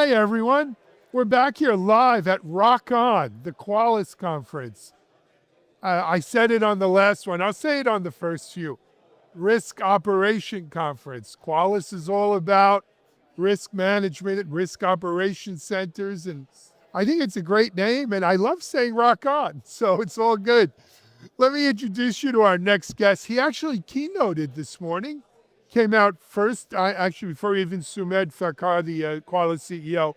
Hi, everyone. We're back here live at ROCon, the Qualys conference. I said it on the last one. I'll say it on the first few. Risk Operation Conference. Qualys is all about risk management and risk operation centers, and I think it's a great name, and I love saying ROCon, so it's all good. Let me introduce you to our next guest. He actually keynoted this morning. Came out first, before even Sumedh Thakar, the Qualys CEO.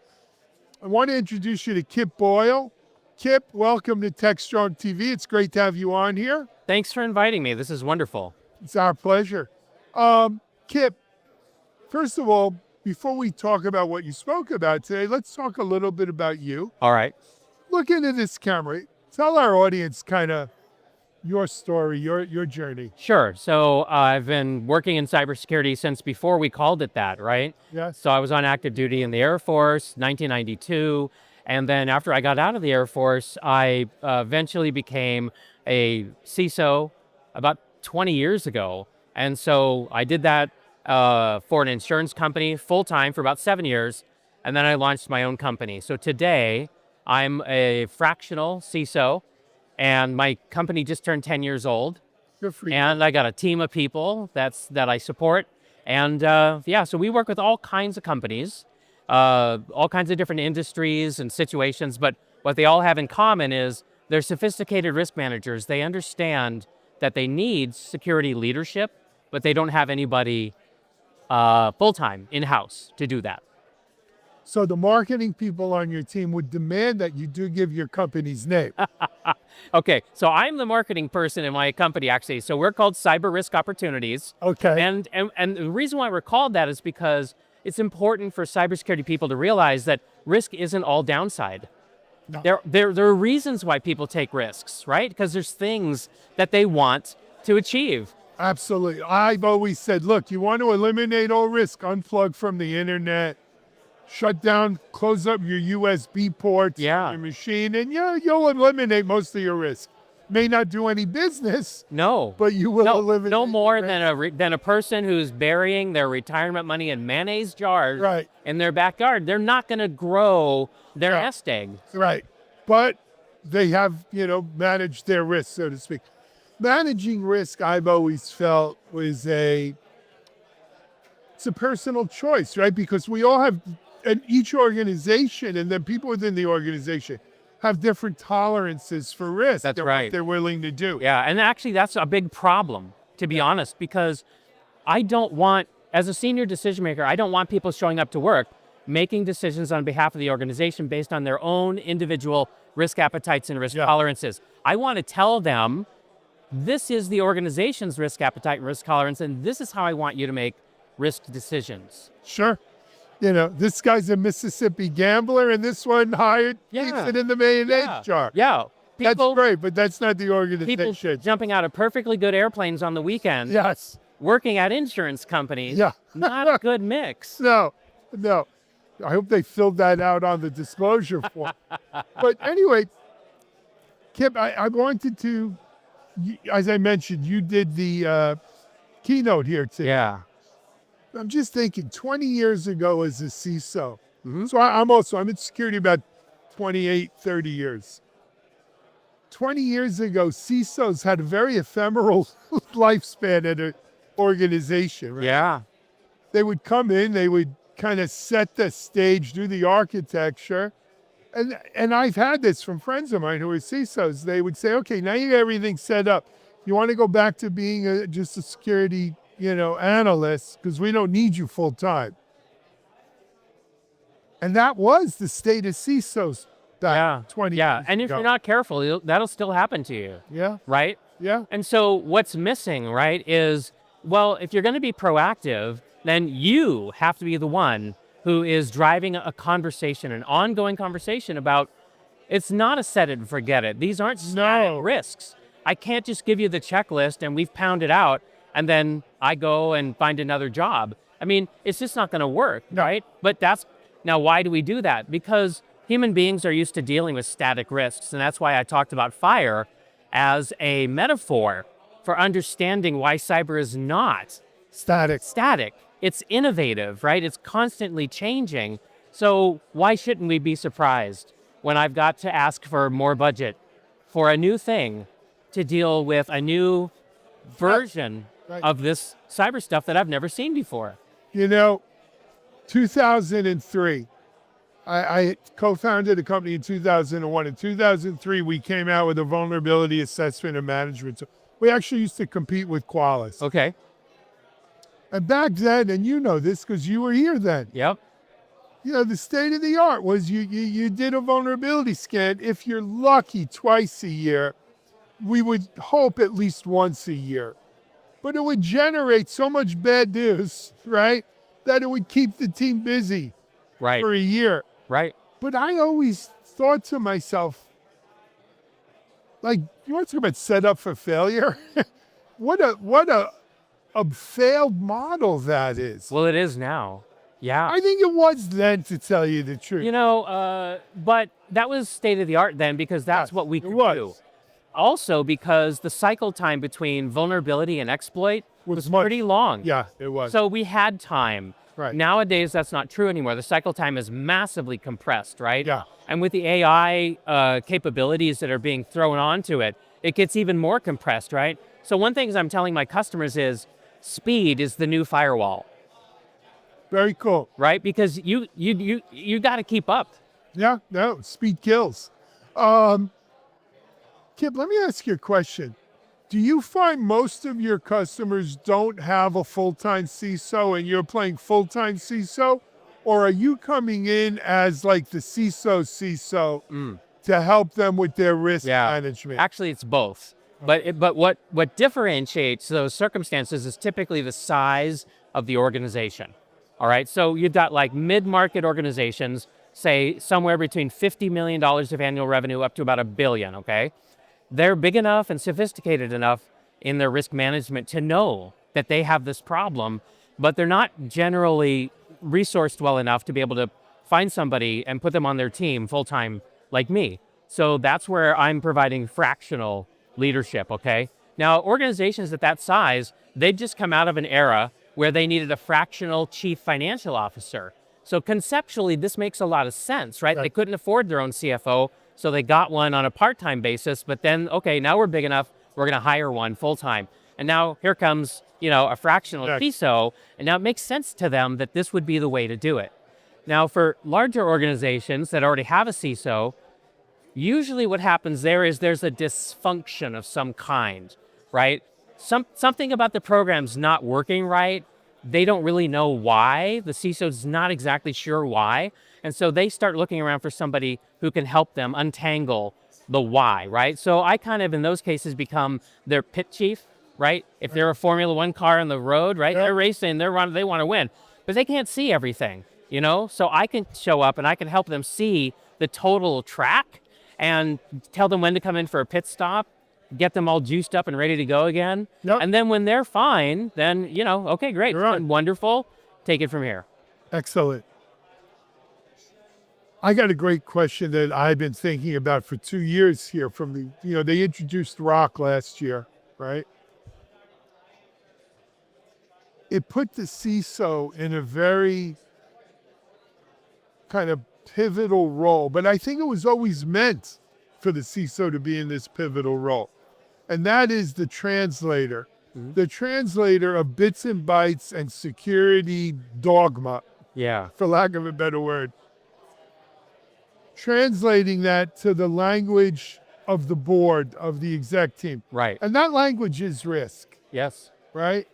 I want to introduce you to Kip Boyle. Kip, welcome to TechStrong TV. It's great to have you on here. Thanks for inviting me. This is wonderful. It's our pleasure. Kip, first of all, before we talk about what you spoke about today, let's talk a little bit about you. All right. Look into this camera. Tell our audience kind of your story, your journey. Sure. So I've been working in cybersecurity since before we called it that, right? Yes. So I was on active duty in the Air Force, 1992. And then after I got out of the Air Force, I eventually became a CISO about 20 years ago. And so I did that for an insurance company full-time for about 7 years. And then I launched my own company. So today I'm a fractional CISO. And my company just turned 10 years old. Good for you. And I got a team of people that I support. And so we work with all kinds of companies, all kinds of different industries and situations. But what they all have in common is they're sophisticated risk managers. They understand that they need security leadership, but they don't have anybody full-time in-house to do that. So the marketing people on your team would demand that you do give your company's name. Okay, so I'm the marketing person in my company, actually. So we're called Cyber Risk Opportunities. Okay. And the reason why we're called that is because it's important for cybersecurity people to realize that risk isn't all downside. No. There are reasons why people take risks, right? Because there's things that they want to achieve. Absolutely. I've always said, look, you want to eliminate all risk, unplug from the internet, shut down, close up your USB ports, your machine, and you'll eliminate most of your risk. May not do any business, but you will eliminate. No more than a person who's burying their retirement money in mayonnaise jars in their backyard. They're not going to grow their nest egg. Right, but they have managed their risk, so to speak. Managing risk, I've always felt, it's a personal choice, right? Because we all have. And each organization and then people within the organization have different tolerances for risk. That's right. What they're willing to do. Yeah, and actually that's a big problem, to be honest, because I don't want, as a senior decision maker, I don't want people showing up to work making decisions on behalf of the organization based on their own individual risk appetites and risk tolerances. I want to tell them, this is the organization's risk appetite and risk tolerance, and this is how I want you to make risk decisions. Sure. This guy's a Mississippi gambler, and this one keeps it in the mayonnaise jar. Yeah. That's great, but that's not the organization. People jumping out of perfectly good airplanes on the weekend. Yes. Working at insurance companies. Yeah. Not a good mix. No. I hope they filled that out on the disclosure form. But anyway, Kip, I wanted to, as I mentioned, you did the keynote here today. Yeah. I'm just thinking 20 years ago as a CISO. So I'm in security about 28, 30 years. 20 years ago, CISOs had a very ephemeral lifespan at an organization, right? Yeah. They would come in, they would kind of set the stage, do the architecture. And I've had this from friends of mine who are CISOs. They would say, okay, now you got everything set up. You want to go back to being just a security analysts, because we don't need you full time. And that was the state of CISOs back 20 years ago. And if you're not careful, that'll still happen to you. Yeah. Right? Yeah. And so what's missing, right, is, well, if you're going to be proactive, then you have to be the one who is driving a conversation, an ongoing conversation about, it's not a set it and forget it. These aren't static risks. I can't just give you the checklist and we've pounded out and then I go and find another job. I mean, it's just not going to work, right? But now why do we do that? Because human beings are used to dealing with static risks. And that's why I talked about fire as a metaphor for understanding why cyber is not static. It's innovative, right? It's constantly changing. So why shouldn't we be surprised when I've got to ask for more budget for a new thing to deal with a new version Right. of this cyber stuff that I've never seen before? You know, 2003, I co-founded a company in 2001. In 2003, we came out with a vulnerability assessment and management. So we actually used to compete with Qualys. Okay. And back then, and you know this because you were here then, Yep. you know, the state of the art was you did a vulnerability scan. If you're lucky, twice a year. We would hope at least once a year. But it would generate so much bad news, right, that it would keep the team busy Right. for a year. Right. But I always thought to myself, like, you want to talk about set up for failure? what a failed model that is. Well, it is now. Yeah. I think it was then, to tell you the truth. You know, but that was state of the art then because that's Yes, what we it could was. do. Also because the cycle time between vulnerability and exploit was much- pretty long. Yeah, it was. So we had time. Right. Nowadays, that's not true anymore. The cycle time is massively compressed, right? Yeah. And with the AI capabilities that are being thrown onto it, it gets even more compressed, right? So one thing I'm telling my customers is speed is the new firewall, Very cool. right? Because you got to keep up. Yeah, no, speed kills. Kip, let me ask you a question. Do you find most of your customers don't have a full-time CISO and you're playing full-time CISO? Or are you coming in as like the CISO to help them with their risk management? Actually, it's both. But what differentiates those circumstances is typically the size of the organization. All right. So you've got like mid-market organizations, say somewhere between $50 million of annual revenue up to about $1 billion. Okay. They're big enough and sophisticated enough in their risk management to know that they have this problem, but they're not generally resourced well enough to be able to find somebody and put them on their team full-time like me. So that's where I'm providing fractional leadership, okay? Now, organizations at that size, they'd just come out of an era where they needed a fractional chief financial officer. So conceptually, this makes a lot of sense, right? They couldn't afford their own CFO, so they got one on a part-time basis, but then, okay, now we're big enough, we're gonna hire one full-time. And now here comes, you know, a fractional CISO, and now it makes sense to them that this would be the way to do it. Now for larger organizations that already have a CISO, usually what happens there is there's a dysfunction of some kind, right? Something about the program's not working right. They don't really know why. The CISO's not exactly sure why. And so they start looking around for somebody who can help them untangle the why, right? So I kind of, in those cases, become their pit chief, right? If they're a Formula One car on the road, right? They're racing, they want to win, but they can't see everything, you know? So I can show up and I can help them see the total track and tell them when to come in for a pit stop, get them all juiced up and ready to go again. And then when they're fine, then, you know, okay, great, wonderful, take it from here. Excellent. I got a great question that I've been thinking about for 2 years here from the, you know, they introduced ROC last year, right? It put the CISO in a very kind of pivotal role, but I think it was always meant for the CISO to be in this pivotal role. And that is the translator. The translator of bits and bytes and security dogma, for lack of a better word. Translating that to the language of the board, of the exec team. Right. And that language is risk. Yes. Right?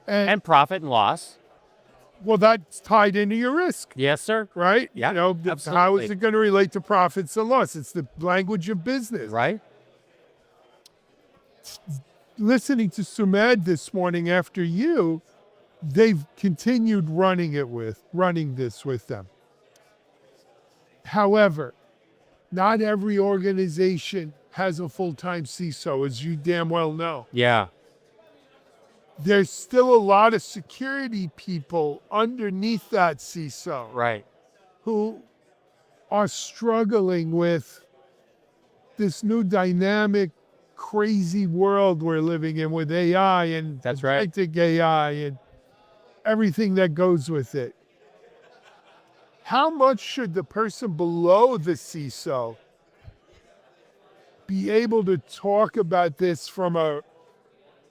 And profit and loss. Well, that's tied into your risk. Yes, sir. Right? Yeah, You know, absolutely. how is it going to relate to profits and loss? It's the language of business. Right. Listening to Sumed this morning after you, they've continued running this with them. However, not every organization has a full-time CISO, as you damn well know. Yeah. There's still a lot of security people underneath that CISO. Right. Who are struggling with this new dynamic, crazy world we're living in with AI and agentic AI and everything that goes with it. how much should the person below the CISO be able to talk about this from a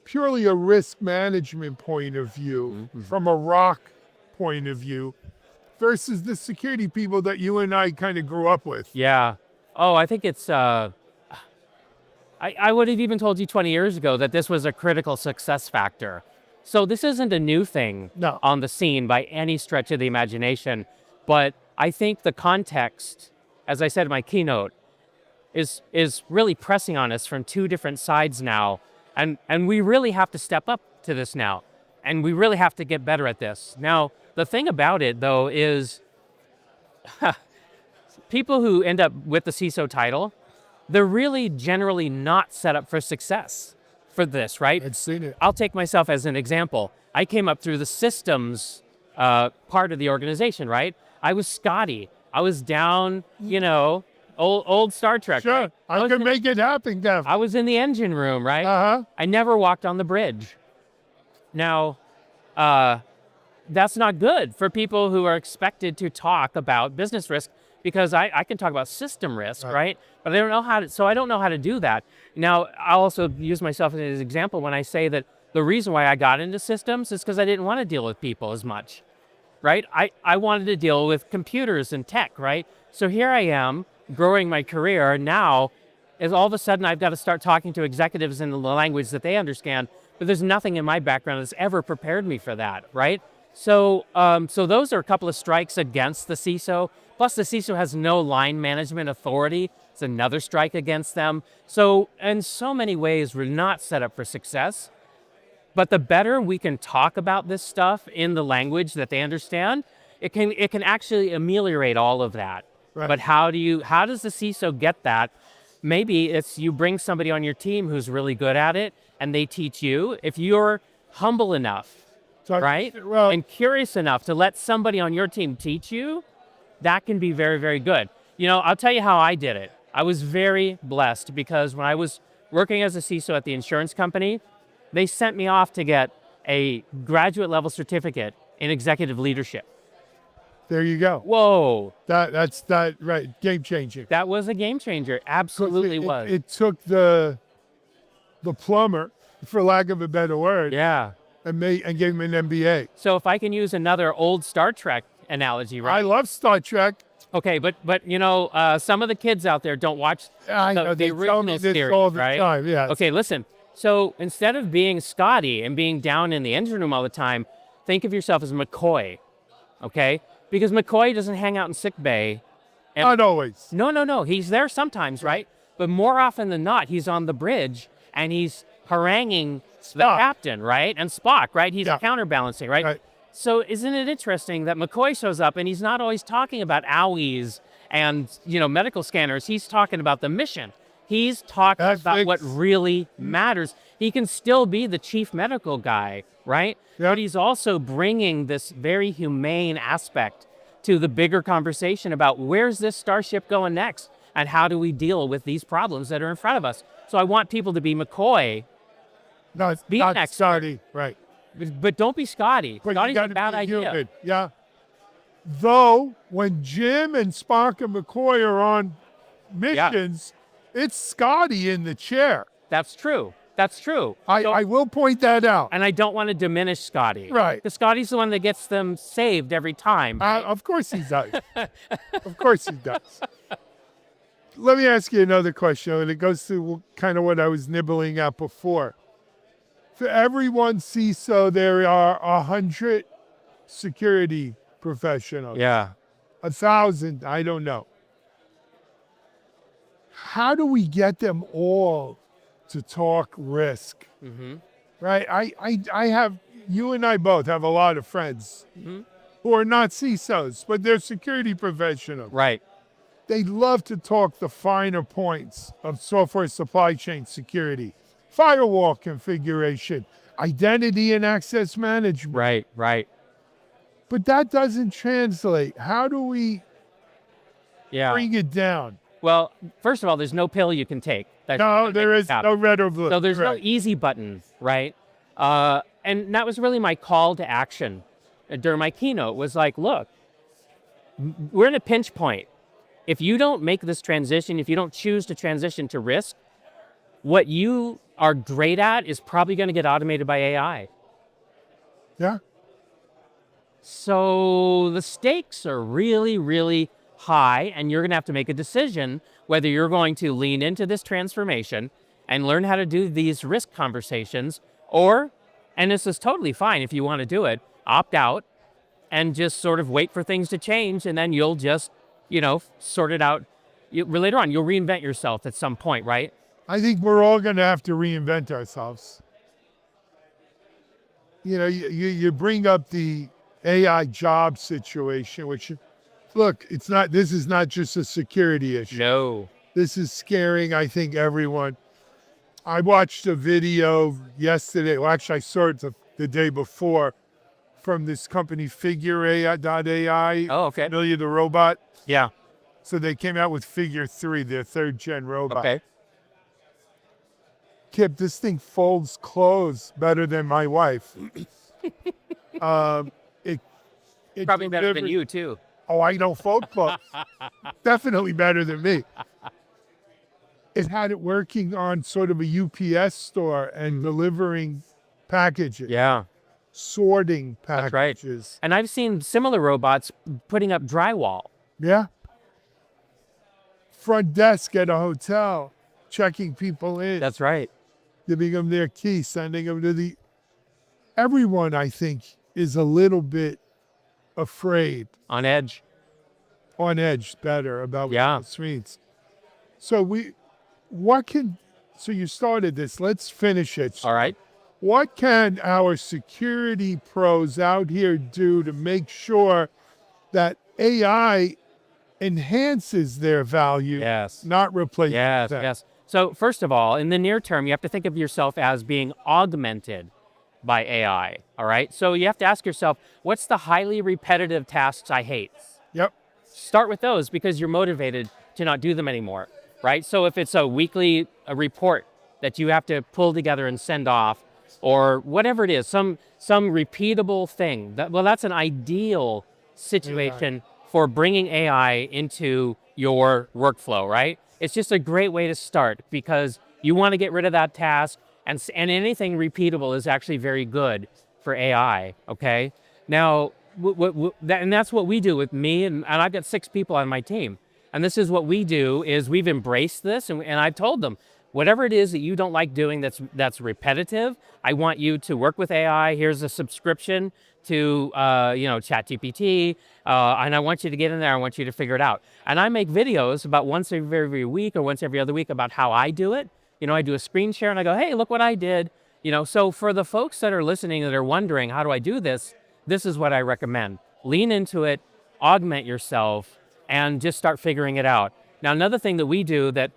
purely a risk management point of view, from a ROC point of view, versus the security people that you and I kind of grew up with? Yeah. Oh, I think it's, I would have even told you 20 years ago that this was a critical success factor. So this isn't a new thing No. on the scene by any stretch of the imagination. But I think the context, as I said in my keynote, is really pressing on us from two different sides now. And we really have to step up to this now. And we really have to get better at this. Now, the thing about it, though, is people who end up with the CISO title, they're really generally not set up for success for this, right? I've seen it. I'll take myself as an example. I came up through the systems part of the organization, right? I was Scotty. I was down, old Star Trek. Sure, right? I could make it happen, Gav. I was in the engine room, right? Uh-huh. I never walked on the bridge. Now, that's not good for people who are expected to talk about business risk, because I can talk about system risk, right? But I don't know how to, so I don't know how to do that. Now, I'll also use myself as an example when I say that the reason why I got into systems is because I didn't want to deal with people as much, right? I wanted to deal with computers and tech, right? So here I am growing my career now, is all of a sudden I've got to start talking to executives in the language that they understand, but there's nothing in my background that's ever prepared me for that, right? So, so those are a couple of strikes against the CISO. Plus, the CISO has no line management authority. It's another strike against them. So, in so many ways, we're not set up for success. But the better we can talk about this stuff in the language that they understand, it can actually ameliorate all of that. Right. But how does the CISO get that? Maybe it's you bring somebody on your team who's really good at it, and they teach you. If you're humble enough, right, Well, and curious enough to let somebody on your team teach you, that can be very, very good. I'll tell you how I did it. I was very blessed because when I was working as a CISO at the insurance company, they sent me off to get a graduate level certificate in executive leadership. there you go. Whoa, That's right. Game changing. that was a game changer. Absolutely was. It took the plumber, for lack of a better word, Yeah. and gave him an MBA. So if I can use another old Star Trek analogy, I right? love Star Trek. Okay, but some of the kids out there don't watch I know the they tell me original this series, all the right? time. Yeah. Okay, listen. So instead of being Scotty and being down in the engine room all the time, think of yourself as McCoy, okay? Because McCoy doesn't hang out in sick bay. Not always. No. He's there sometimes, right? But more often than not, he's on the bridge and he's haranguing the Spock. captain, right? And Spock, right? He's Yeah. counterbalancing, right? Right. So isn't it interesting that McCoy shows up and he's not always talking about owies and, medical scanners. He's talking about the mission. He's talking about what really matters. He can still be the chief medical guy, right? Yeah. But he's also bringing this very humane aspect to the bigger conversation about where's this starship going next and how do we deal with these problems that are in front of us. So I want people to be McCoy, No, Be not next. Scotty. Right. but don't be Scotty. But you Scotty's a gotta bad be idea. human. Yeah. Though, when Jim and Spock and McCoy are on missions, it's Scotty in the chair. That's true. That's true. I will point that out. And I don't want to diminish Scotty. Right. Because Scotty's the one that gets them saved every time. Of course he does. Of course he does. Let me ask you another question, and it goes to kind of what I was nibbling at before. For every one CISO, there are 100 security professionals. Yeah. 1,000, I don't know. How do we get them all to talk risk? Mm-hmm. Right? I have, you and I both have a lot of friends who are not CISOs, but they're security professionals. Right. They love to talk the finer points of software supply chain security, firewall configuration, identity and access management. Right. Right. But that doesn't translate. How do we Yeah. bring it down? Well, first of all, there's no pill you can take. That's No, gonna there make is it happen. no red or blue. So there's no Right. easy button, right? And that was really my call to action during my keynote was like, look, we're in a pinch point. If you don't make this transition, if you don't choose to transition to risk, what you are great at is probably going to get automated by AI. Yeah. So the stakes are really, really high, and you're going to have to make a decision whether you're going to lean into this transformation and learn how to do these risk conversations, or, and this is totally fine if you want to do it, opt out and just sort of wait for things to change, and then you'll just, sort it out later on. You'll reinvent yourself at some point, right? I think we're all going to have to reinvent ourselves. You bring up the AI job situation, which, look, this is not just a security issue. No. This is scaring, I think, everyone. I watched a video yesterday, well, actually I saw it the day before, from this company Figure AI. Oh, okay. Familiar, the robot? Yeah. So they came out with Figure 3, their 3rd-gen robot. Okay. Kip, this thing folds clothes better than my wife. It Probably better than you, too. Oh, I don't fold clothes. Definitely better than me. It had it working on sort of a UPS store and delivering packages. Yeah. Sorting That's right. packages. And I've seen similar robots putting up drywall. Yeah. Front desk at a hotel, checking people in. That's right. Giving them their key, sending them to the... Everyone, I think, is a little bit afraid. On edge. On edge, better, about Yeah. what this means. So so you started this, let's finish it. All right. What can our security pros out here do to make sure that AI enhances their value, Yes. not replaces Yes, them? yes. So first of all, in the near term, you have to think of yourself as being augmented by AI, all right? So you have to ask yourself, what's the highly repetitive tasks I hate? Yep. Start with those because you're motivated to not do them anymore, right? So if it's a report that you have to pull together and send off, or whatever it is, some repeatable thing, that's an ideal situation for bringing AI into your workflow, right? It's just a great way to start because you want to get rid of that task, and anything repeatable is actually very good for AI, okay? Now, and that's what we do with me, and I've got 6 people on my team. And this is what we do, is we've embraced this, and I've told them, whatever it is that you don't like doing that's repetitive, I want you to work with AI. Here's a subscription to ChatGPT, and I want you to get in there. I want you to figure it out. And I make videos about once every week or once every other week about how I do it. I do a screen share and I go, hey, look what I did. So for the folks that are listening that are wondering, how do I do this? This is what I recommend. Lean into it, augment yourself, and just start figuring it out. Now, another thing that we do that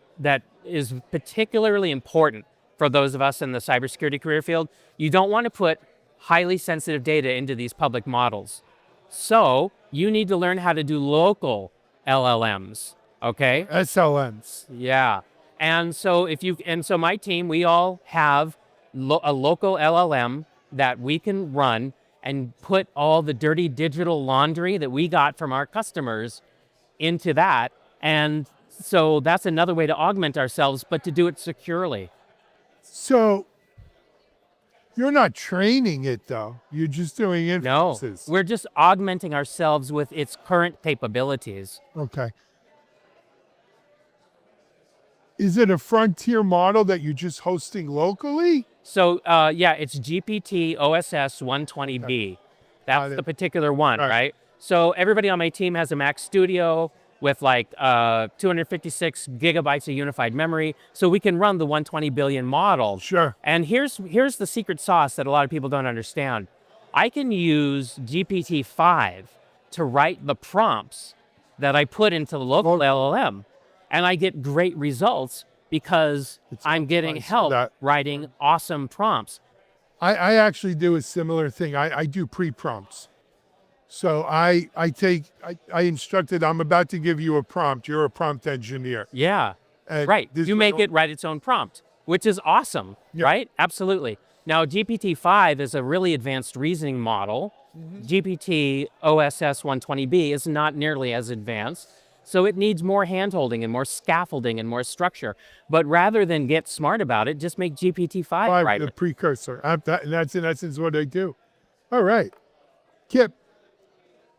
is particularly important for those of us in the cybersecurity career field, you don't want to put highly sensitive data into these public models. So you need to learn how to do local LLMs, okay? SLMs. Yeah. And so my team, we all have a local LLM that we can run and put all the dirty digital laundry that we got from our customers into that. And so that's another way to augment ourselves, but to do it securely. So you're not training it, though. You're just doing inferences. No, we're just augmenting ourselves with its current capabilities. Okay. Is it a frontier model that you're just hosting locally? So, it's GPT OSS 120B. That's the particular one, right? So everybody on my team has a Mac Studio with 256 gigabytes of unified memory, so we can run the 120 billion model. Sure. And here's the secret sauce that a lot of people don't understand. I can use GPT-5 to write the prompts that I put into the local LLM, and I get great results because I'm getting help writing awesome prompts. I actually do a similar thing. I do pre-prompts. So I instructed, I'm about to give you a prompt. You're a prompt engineer. Yeah, right. You make it write its own prompt, which is awesome, right? Absolutely. Now, GPT-5 is a really advanced reasoning model, GPT OSS 120B is not nearly as advanced. So it needs more handholding and more scaffolding and more structure. But rather than get smart about it, just make GPT-5 right. The precursor. And that's in essence what I do. All right. Kip,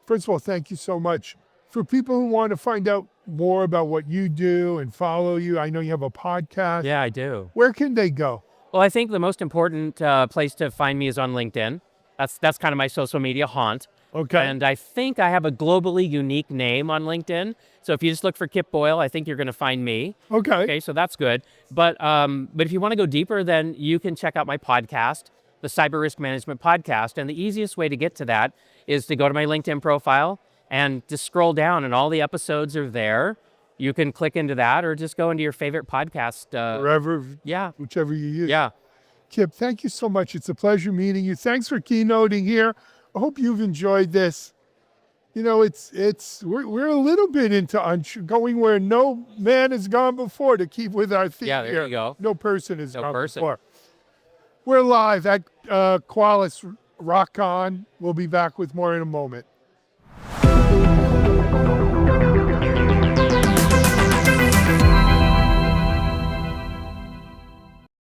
first of all, thank you so much. For people who want to find out more about what you do and follow you, I know you have a podcast. Yeah, I do. Where can they go? Well, I think the most important place to find me is on LinkedIn. That's kind of my social media haunt. Okay. And I think I have a globally unique name on LinkedIn. So if you just look for Kip Boyle, I think you're going to find me. Okay. Okay, so that's good. But if you want to go deeper, then you can check out my podcast, the Cyber Risk Management Podcast. And the easiest way to get to that is to go to my LinkedIn profile and just scroll down, and all the episodes are there. You can click into that or just go into your favorite podcast. Wherever, Yeah. whichever you use. Yeah. Kip, thank you so much. It's a pleasure meeting you. Thanks for keynoting here. I hope you've enjoyed this. You know, we're a little bit into going where no man has gone before, to keep with our theme Yeah, there here. you go. No person has gone person. before. We're live at Qualys ROCon. We'll be back with more in a moment.